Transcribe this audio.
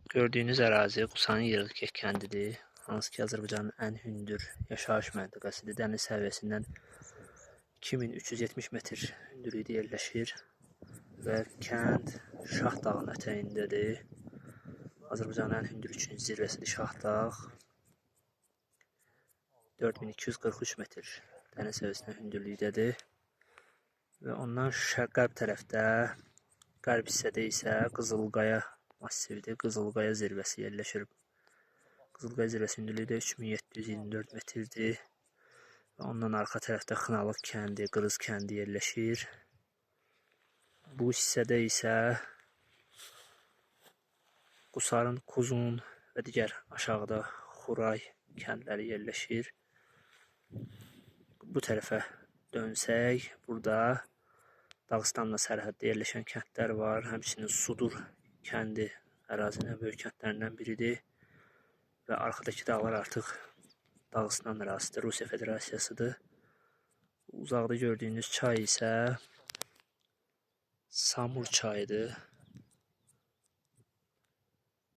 Gördüyünüz ərazi Qusanın Yırğıkəş kəndidir. Hansı ki, Azərbaycanın ən hündür yaşayış məntəqəsidir. Dəniz səviyyəsindən 2370 metr hündürlükdə yerləşir və kənd Şah dağının ətəyindədir. Azərbaycanın ən hündür 3-cü zirvəsidir Şah dağ. 4243 metr dəniz səviyyəsindən hündürlükdədir. Və ondan qərb tərəfdə, qərb hissədə isə Qızılqaya massividir. Qızılqaya zirvəsi yerləşir. Qızılqaya zirvəsi hündürlüyü də 3724 metrdir. Və ondan arxa tərəfdə Xınalıq kəndi, Qırız kəndi yerləşir. Bu hissədə isə Qusarın, Kuzun və digər aşağıda Xuray kəndləri yerləşir. Bu tərəfə dönsək, burada Dağıstanla sərhəddə yerləşən kəndlər var. Həmçinin Sudur kəndi ərazinin böyük kəndlərindən biridir. Və arxadakı dağlar artıq Dağıstan ərazisidir, Rusiya Federasiyasıdır. Uzaqda gördüyünüz çay isə Samur çayıdır.